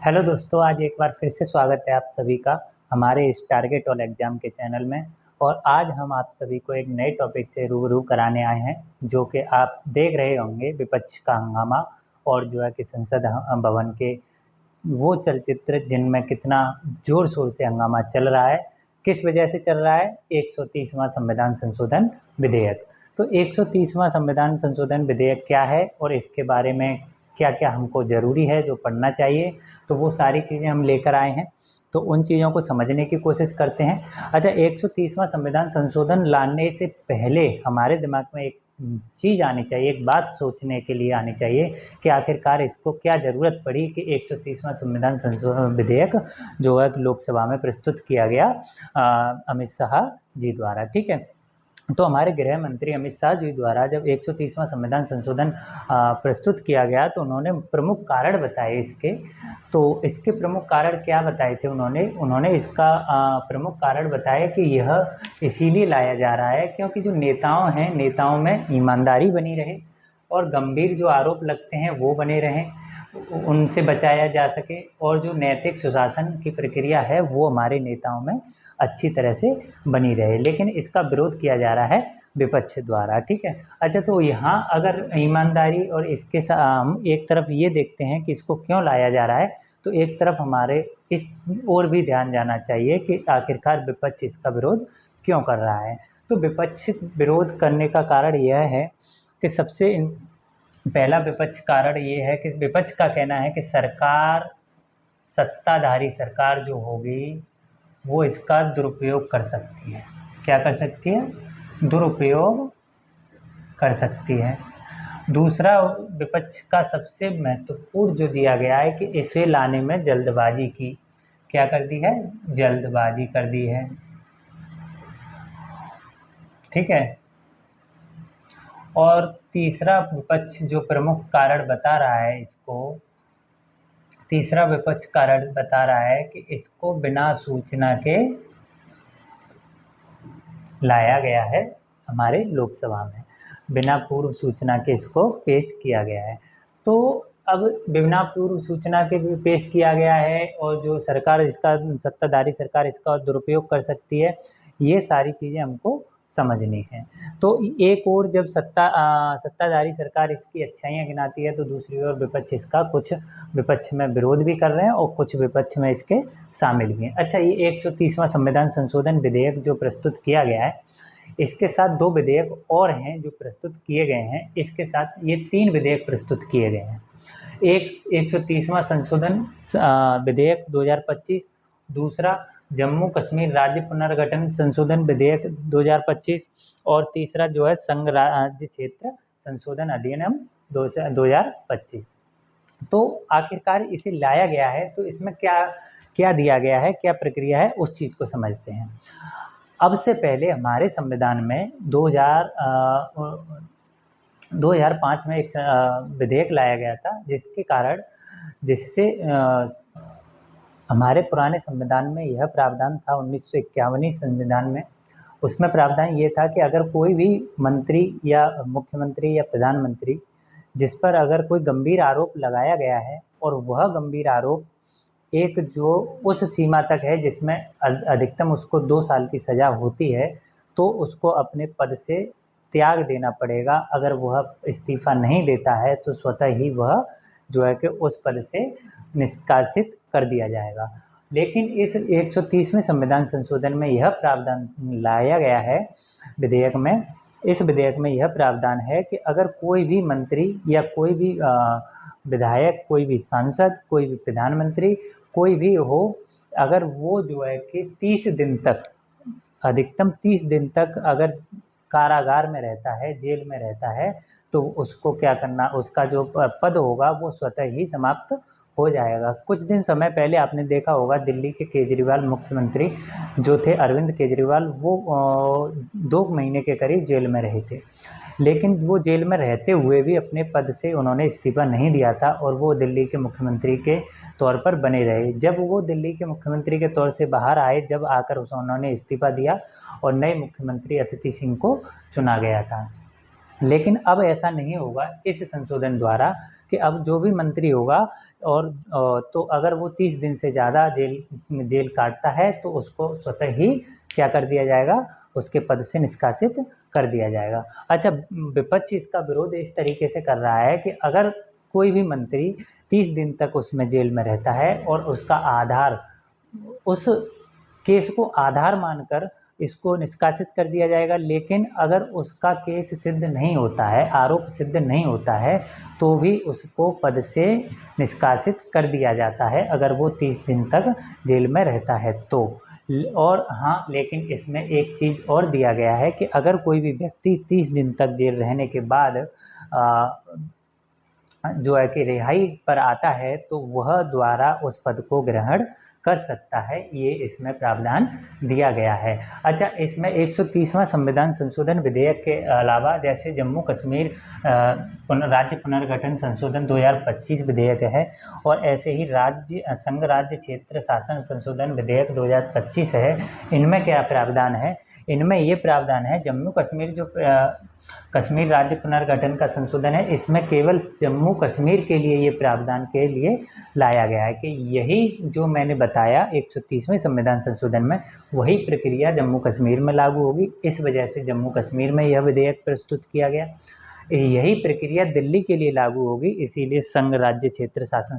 Hello दोस्तों, आज एक बार फिर से स्वागत है आप सभी का हमारे इस टारगेट ऑल एग्जाम के चैनल में। और आज हम आप सभी को एक नए टॉपिक से रूबरू कराने आए हैं, जो कि आप देख रहे होंगे, विपक्ष का हंगामा। और जो है कि संसद भवन के वो चलचित्र जिनमें कितना जोर शोर से हंगामा चल रहा है। किस वजह से चल रहा है? 130वां संविधान संशोधन विधेयक। तो 130वां संविधान संशोधन विधेयक क्या है और इसके बारे में क्या क्या हमको ज़रूरी है जो पढ़ना चाहिए, तो वो सारी चीज़ें हम लेकर आए हैं। तो उन चीज़ों को समझने की कोशिश करते हैं। अच्छा, 130वां संविधान संशोधन लाने से पहले हमारे दिमाग में एक चीज़ आनी चाहिए, एक बात सोचने के लिए आनी चाहिए कि आखिरकार इसको क्या ज़रूरत पड़ी कि 130वां संविधान संशोधन विधेयक जो है लोकसभा में प्रस्तुत किया गया अमित शाह जी द्वारा। ठीक है, तो हमारे गृह मंत्री अमित शाह जी द्वारा जब 130वां संविधान संशोधन प्रस्तुत किया गया, तो उन्होंने प्रमुख कारण बताए इसके। तो इसके प्रमुख कारण क्या बताए थे उन्होंने इसका प्रमुख कारण बताया कि यह इसीलिए लाया जा रहा है क्योंकि जो नेताओं में ईमानदारी बनी रहे और गंभीर जो आरोप लगते हैं वो बने रहें, उनसे बचाया जा सके, और जो नैतिक सुशासन की प्रक्रिया है वो हमारे नेताओं में अच्छी तरह से बनी रहे। लेकिन इसका विरोध किया जा रहा है विपक्ष द्वारा। ठीक है। अच्छा, तो यहाँ अगर ईमानदारी और इसके साथ हम एक तरफ ये देखते हैं कि इसको क्यों लाया जा रहा है, तो एक तरफ हमारे इस ओर भी ध्यान जाना चाहिए कि आखिरकार विपक्ष इसका विरोध क्यों कर रहा है। तो विपक्ष विरोध करने का कारण यह है कि सबसे पहला विपक्ष कारण ये है कि विपक्ष का कहना है कि सत्ताधारी सरकार जो होगी वो इसका दुरुपयोग कर सकती है। क्या कर सकती है? दुरुपयोग कर सकती है। दूसरा, विपक्ष का सबसे महत्वपूर्ण जो दिया गया है कि इसे लाने में जल्दबाजी की। क्या कर दी है? जल्दबाजी कर दी है। ठीक है। और तीसरा विपक्ष जो प्रमुख कारण बता रहा है इसको, तीसरा विपक्ष कारण बता रहा है कि इसको बिना सूचना के लाया गया है हमारे लोकसभा में, बिना पूर्व सूचना के इसको पेश किया गया है। तो अब बिना पूर्व सूचना के भी पेश किया गया है और जो सरकार इसका सत्ताधारी सरकार इसका दुरुपयोग कर सकती है, ये सारी चीज़ें हमको समझनी है। तो एक और जब सत्ताधारी सरकार इसकी अच्छाइयाँ गिनाती है, तो दूसरी ओर विपक्ष इसका कुछ विपक्ष में विरोध भी कर रहे हैं और कुछ विपक्ष में इसके शामिल भी हैं। अच्छा, ये 130वां संविधान संशोधन विधेयक जो प्रस्तुत किया गया है, इसके साथ दो विधेयक और हैं जो प्रस्तुत किए गए हैं। इसके साथ ये 3 विधेयक प्रस्तुत किए गए हैं। एक 130वां संशोधन विधेयक 2025, दूसरा जम्मू कश्मीर राज्य पुनर्गठन संशोधन विधेयक 2025, और तीसरा जो है संघ राज्य क्षेत्र संशोधन अधिनियम 2025। तो आखिरकार इसे लाया गया है, तो इसमें क्या क्या दिया गया है, क्या प्रक्रिया है, उस चीज़ को समझते हैं। अब से पहले हमारे संविधान में 2005 में एक विधेयक लाया गया था, जिससे हमारे पुराने संविधान में यह प्रावधान था, 1951 संविधान में। उसमें प्रावधान ये था कि अगर कोई भी मंत्री या मुख्यमंत्री या प्रधानमंत्री जिस पर अगर कोई गंभीर आरोप लगाया गया है और वह गंभीर आरोप एक जो उस सीमा तक है जिसमें अधिकतम उसको 2 साल की सज़ा होती है, तो उसको अपने पद से त्याग देना पड़ेगा। अगर वह इस्तीफ़ा नहीं देता है तो स्वतः ही वह जो है कि उस पद से निष्कासित कर दिया जाएगा। लेकिन इस 130वें संविधान संशोधन में यह प्रावधान लाया गया है विधेयक में। इस विधेयक में यह प्रावधान है कि अगर कोई भी मंत्री या कोई भी विधायक, कोई भी सांसद, कोई भी प्रधानमंत्री, कोई भी हो, अगर वो जो है कि 30 दिन तक, अधिकतम 30 दिन तक अगर कारागार में रहता है, जेल में रहता है, तो उसको क्या करना, उसका जो पद होगा वो स्वतः ही समाप्त हो जाएगा। कुछ दिन समय पहले आपने देखा होगा, दिल्ली के केजरीवाल मुख्यमंत्री जो थे अरविंद केजरीवाल, वो 2 महीने के करीब जेल में रहे थे। लेकिन वो जेल में रहते हुए भी अपने पद से उन्होंने इस्तीफ़ा नहीं दिया था और वो दिल्ली के मुख्यमंत्री के तौर पर बने रहे। जब वो दिल्ली के मुख्यमंत्री के तौर से बाहर आए, जब आकर उन्होंने इस्तीफ़ा दिया और नए मुख्यमंत्री अदिति सिंह को चुना गया था। लेकिन अब ऐसा नहीं होगा इस संशोधन द्वारा, कि अब जो भी मंत्री होगा और तो अगर वो 30 दिन से ज़्यादा जेल काटता है तो उसको स्वतः ही क्या कर दिया जाएगा, उसके पद से निष्कासित कर दिया जाएगा। अच्छा, विपक्ष इसका विरोध इस तरीके से कर रहा है कि अगर कोई भी मंत्री 30 दिन तक उसमें जेल में रहता है और उसका आधार, उस केस को आधार मानकर इसको निष्कासित कर दिया जाएगा, लेकिन अगर उसका केस सिद्ध नहीं होता है, आरोप सिद्ध नहीं होता है, तो भी उसको पद से निष्कासित कर दिया जाता है अगर वो 30 दिन तक जेल में रहता है तो। और हाँ, लेकिन इसमें एक चीज़ और दिया गया है कि अगर कोई भी व्यक्ति 30 दिन तक जेल रहने के बाद जो है कि रिहाई पर आता है तो वह द्वारा उस पद को ग्रहण कर सकता है, ये इसमें प्रावधान दिया गया है। अच्छा, इसमें 130वां संविधान संशोधन विधेयक के अलावा जैसे जम्मू कश्मीर राज्य पुनर्गठन संशोधन 2025 विधेयक है, और ऐसे ही संघ राज्य क्षेत्र शासन संशोधन विधेयक 2025 है। इनमें क्या प्रावधान है? इनमें ये प्रावधान है, जम्मू कश्मीर जो कश्मीर राज्य पुनर्गठन का संशोधन है, इसमें केवल जम्मू कश्मीर के लिए ये प्रावधान के लिए लाया गया है कि यही जो मैंने बताया 130वें संविधान संशोधन में, वही प्रक्रिया जम्मू कश्मीर में लागू होगी। इस वजह से जम्मू कश्मीर में यह विधेयक प्रस्तुत किया गया। यही प्रक्रिया दिल्ली के लिए लागू होगी, इसीलिए संघ राज्य क्षेत्र शासन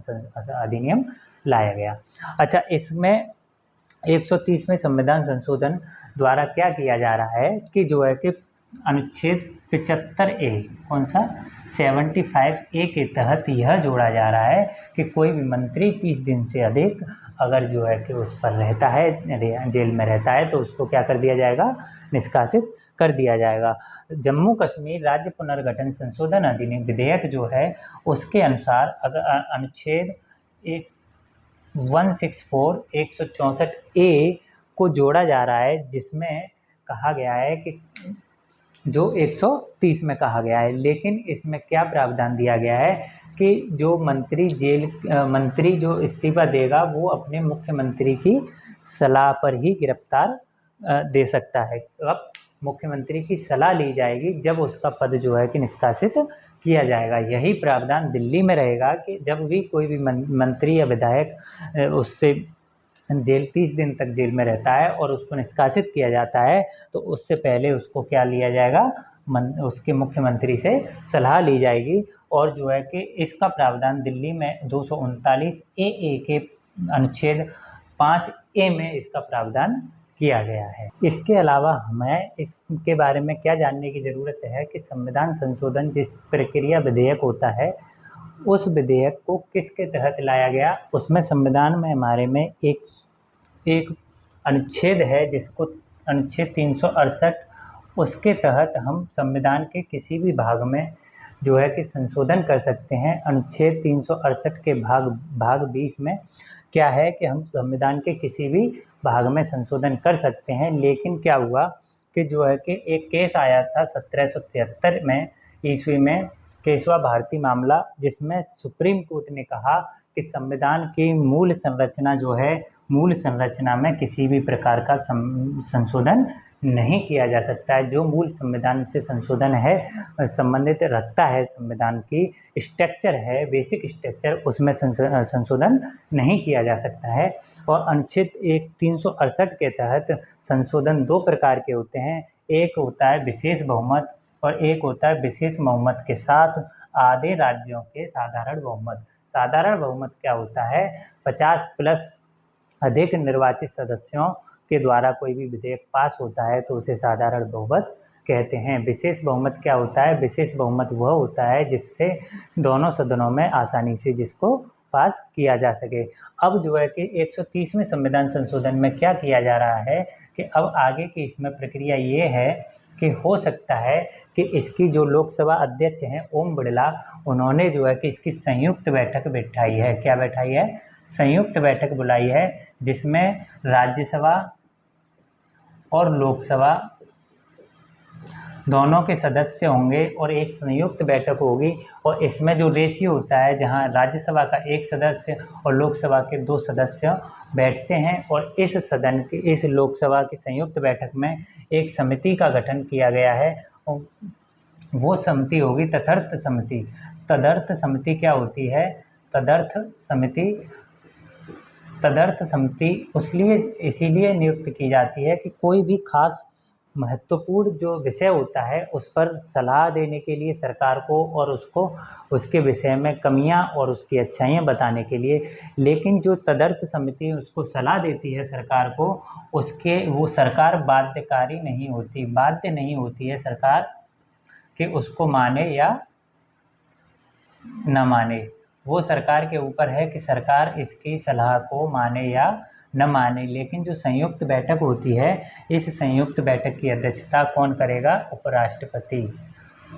अधिनियम लाया गया। अच्छा, इसमें 130वें संविधान संशोधन द्वारा क्या किया जा रहा है कि जो है कि अनुच्छेद 75A, कौन सा, 75A के तहत यह जोड़ा जा रहा है कि कोई भी मंत्री 30 दिन से अधिक अगर जो है कि उस पर रहता है, जेल में रहता है, तो उसको क्या कर दिया जाएगा, निष्कासित कर दिया जाएगा। जम्मू कश्मीर राज्य पुनर्गठन संशोधन अधिनियम विधेयक जो है उसके अनुसार अगर अनुच्छेद 164 164A को जोड़ा जा रहा है, जिसमें कहा गया है कि जो 130 में कहा गया है, लेकिन इसमें क्या प्रावधान दिया गया है कि जो मंत्री जो इस्तीफा देगा वो अपने मुख्यमंत्री की सलाह पर ही गिरफ्तार दे सकता है। अब मुख्यमंत्री की सलाह ली जाएगी जब उसका पद जो है कि निष्कासित किया जाएगा। यही प्रावधान दिल्ली में रहेगा कि जब भी कोई भी मंत्री या विधायक उससे 30 दिन तक जेल में रहता है और उसको निष्कासित किया जाता है, तो उससे पहले उसको क्या लिया जाएगा, उसके मुख्यमंत्री से सलाह ली जाएगी। और जो है कि इसका प्रावधान दिल्ली में 239AA के अनुच्छेद 5A में इसका प्रावधान किया गया है। इसके अलावा हमें इसके बारे में क्या जानने की ज़रूरत है कि संविधान संशोधन जिस प्रक्रिया विधेयक होता है, उस विधेयक को किसके तहत लाया गया। उसमें संविधान में हमारे में एक अनुच्छेद है जिसको अनुच्छेद 368, उसके तहत हम संविधान के किसी भी भाग में जो है कि संशोधन कर सकते हैं। अनुच्छेद 368 के भाग 20 में क्या है कि हम संविधान के किसी भी भाग में संशोधन कर सकते हैं। लेकिन क्या हुआ कि जो है कि एक केस आया था 1773 में ईस्वी में, केशवा भारती मामला, जिसमें सुप्रीम कोर्ट ने कहा कि संविधान की मूल संरचना जो है, मूल संरचना में किसी भी प्रकार का संशोधन नहीं किया जा सकता है। जो मूल संविधान से संशोधन है संबंधित रखता है, संविधान की स्ट्रक्चर है, बेसिक स्ट्रक्चर, उसमें संशोधन नहीं किया जा सकता है। और अनुच्छेद 368 के तहत संशोधन दो प्रकार के होते हैं, एक होता है विशेष बहुमत और एक होता है विशेष बहुमत के साथ आधे राज्यों के साधारण बहुमत। साधारण बहुमत क्या होता है, 50 प्लस अधिक निर्वाचित सदस्यों के द्वारा कोई भी विधेयक पास होता है तो उसे साधारण बहुमत कहते हैं। विशेष बहुमत क्या होता है, विशेष बहुमत वह होता है जिससे दोनों सदनों में आसानी से जिसको पास किया जा सके। अब जो है कि 130वें संविधान संशोधन में क्या किया जा रहा है कि अब आगे की इसमें प्रक्रिया ये है कि हो सकता है कि इसकी जो लोकसभा अध्यक्ष हैं ओम बिरला, उन्होंने जो है कि इसकी संयुक्त बैठक बिठाई है। क्या बैठाई है, संयुक्त बैठक बुलाई है, जिसमें राज्यसभा और लोकसभा दोनों के सदस्य होंगे और एक संयुक्त बैठक होगी। और इसमें जो रेशियो होता है, जहां राज्यसभा का एक सदस्य और लोकसभा के 2 सदस्य बैठते हैं, और इस सदन की, इस लोकसभा की संयुक्त बैठक में एक समिति का गठन किया गया है। वो समिति होगी तथार्थ समिति। तदर्थ समिति क्या होती है? तदर्थ समिति इसीलिए नियुक्त की जाती है कि कोई भी खास महत्वपूर्ण जो विषय होता है उस पर सलाह देने के लिए सरकार को, और उसके विषय में कमियां और उसकी अच्छाइयां बताने के लिए। लेकिन जो तदर्थ समिति उसको सलाह देती है सरकार को, वो सरकार बाध्य नहीं होती है सरकार कि उसको माने या न माने। वो सरकार के ऊपर है कि सरकार इसकी सलाह को माने या न माने। लेकिन जो संयुक्त बैठक होती है, इस संयुक्त बैठक की अध्यक्षता कौन करेगा? उपराष्ट्रपति।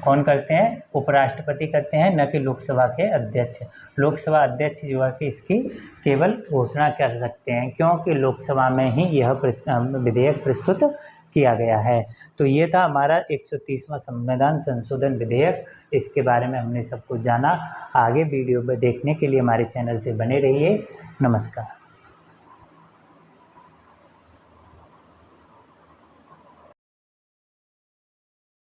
कौन करते हैं? उपराष्ट्रपति करते हैं, न कि लोकसभा के अध्यक्ष। लोकसभा अध्यक्ष जो है कि इसकी केवल घोषणा कर सकते हैं, क्योंकि लोकसभा में ही यह विधेयक प्रस्तुत किया गया है। तो ये था हमारा 130वां संविधान संशोधन विधेयक। इसके बारे में हमने सब कुछ जाना। आगे वीडियो देखने के लिए हमारे चैनल से बने रहिए। नमस्कार।